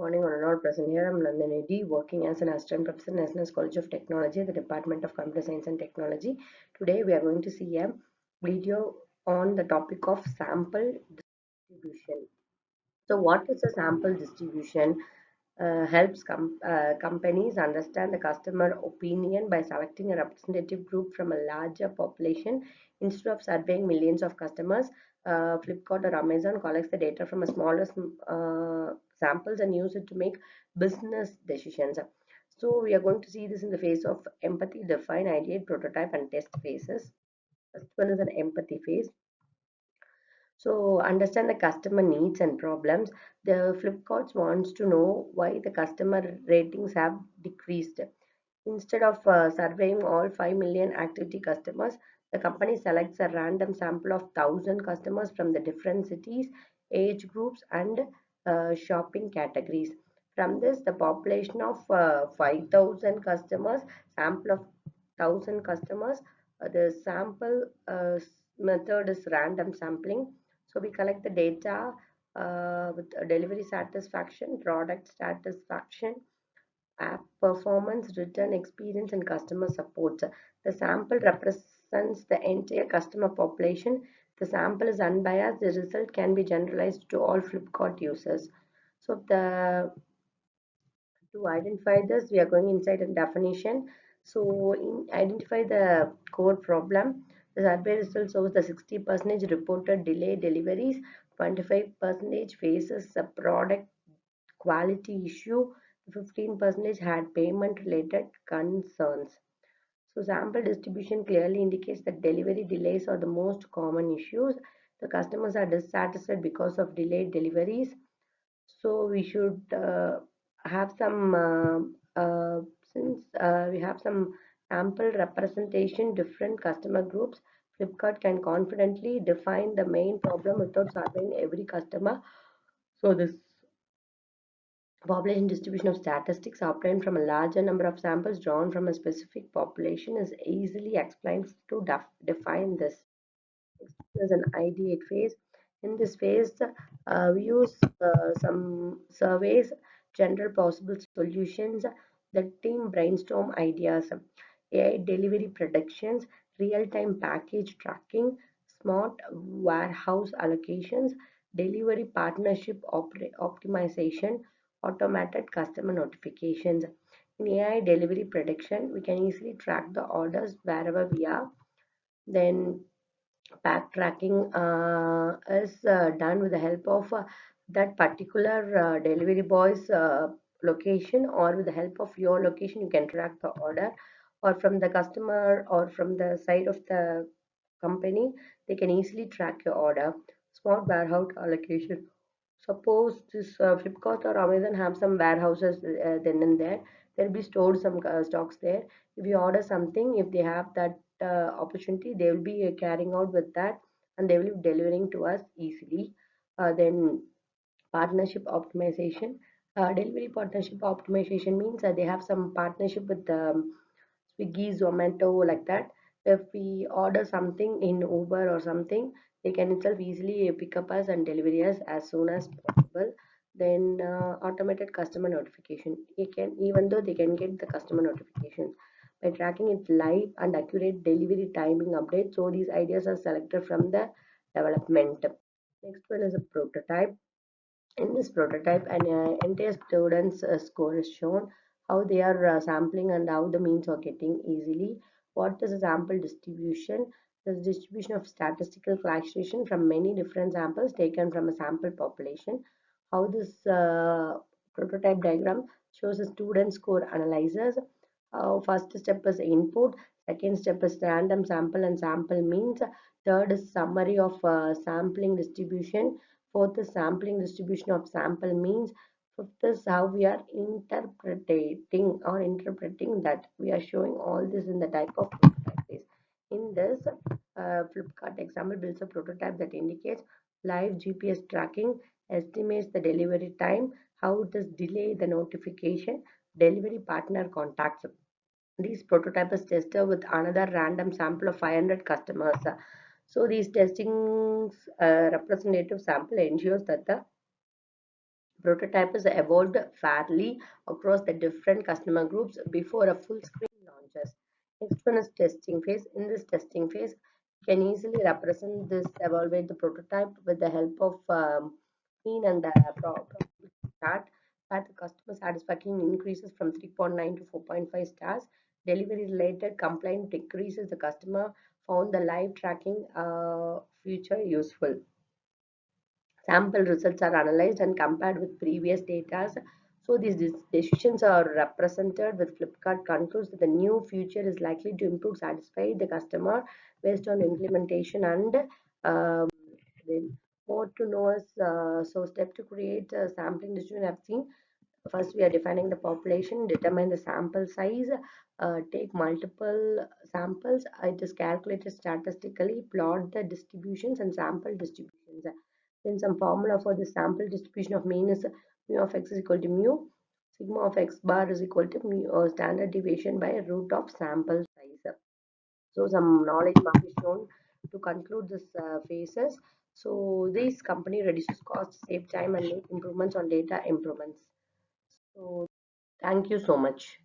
Morning on and all present here. I'm Nandini D, working as an assistant professor in SNS College of Technology, the Department of Computer Science and Technology. Today we are going to see a video on the topic of sample distribution. So, what is a sample distribution? Helps companies understand the customer opinion by selecting a representative group from a larger population. Instead of surveying millions of customers, Flipkart or Amazon collects the data from a smaller samples and use it to make business decisions. So we are going to see this in the phase of empathy, define, ideate, prototype, and test phases. First one is an empathy phase. So understand the customer needs and problems. The Flipkart wants to know why the customer ratings have decreased. Instead of surveying all 5 million activity customers, the company selects a random sample of 1,000 customers from the different cities, age groups, and shopping categories. From this, the population of 5,000 customers, sample of 1,000 customers, the sample method is random sampling. So we collect the data with delivery satisfaction, product satisfaction, app performance, return experience, and customer support. The sample represents the entire customer population. The sample is unbiased. The result can be generalized to all Flipkart users. So to identify this, we are going inside a definition. So identify the core problem. The survey result shows the 60% reported delayed deliveries, 25% faces a product quality issue, 15% had payment related concerns. So sample distribution clearly indicates that delivery delays are the most common issues. The customers are dissatisfied because of delayed deliveries. So we should have some since we have some sample representation different customer groups. Flipkart can confidently define the main problem without surveying every customer. So this population distribution of statistics obtained from a larger number of samples drawn from a specific population is easily explained to define this. There's an ideate phase. In this phase, we use some surveys, general possible solutions. The team brainstorm ideas, AI delivery predictions, real-time package tracking, smart warehouse allocations, delivery partnership optimization, automated customer notifications. In AI delivery prediction, we can easily track the orders wherever we are. Then pack tracking is done with the help of that particular delivery boy's location, or with the help of your location you can track the order, or from the customer or from the side of the company they can easily track your order. Smart warehouse allocation. Suppose this Flipkart or Amazon have some warehouses then and there. There'll be stored some stocks there. If you order something, if they have that opportunity, they will be carrying out with that, and they will be delivering to us easily. Then partnership optimization. Delivery partnership optimization means they have some partnership with Swiggy, Zomato, like that. If we order something in Uber or something, they can itself easily pick up us and deliver us as soon as possible. Then automated customer notification. They can, even though they can get the customer notifications by tracking it live and accurate delivery timing updates. So these ideas are selected from the development. Next one is a prototype. In this prototype, an entire student's score is shown, how they are sampling and how the means are getting easily. What is a sample distribution? The distribution of statistical classification from many different samples taken from a sample population. How this prototype diagram shows a student score analyzers. First step is input, second step is random sample and sample means, third is summary of sampling distribution, fourth is sampling distribution of sample means, fifth is how we are interpreting that. We are showing all this in the type of prototype phase. In this Flipkart example builds a prototype that indicates live GPS tracking, estimates the delivery time, how it is delay the notification, delivery partner contacts. These prototype is tested with another random sample of 500 customers. So these testings representative sample ensures that the Prototype is evolved fairly across the different customer groups before a full screen launches. Next one is testing phase. In this testing phase, you can easily represent this, evaluate the prototype with the help of mean and the chart, where the customer satisfaction increases from 3.9 to 4.5 stars. Delivery related complaint decreases. The customer found the live tracking feature useful. Sample results are analyzed and compared with previous data. So these decisions are represented with Flipkart concludes that the new feature is likely to improve satisfy the customer based on implementation and um, then more to know is so step to create a sampling distribution I've seen. First, we are defining the population, determine the sample size, take multiple samples. It is calculated statistically, plot the distributions and sample distributions. Then some formula for the sample distribution of mean is mu of x is equal to mu, sigma of x bar is equal to mu standard deviation by root of sample size. So some knowledge must be shown to conclude this phases. So this company reduces costs, save time, and make improvements on data improvements. So thank you so much.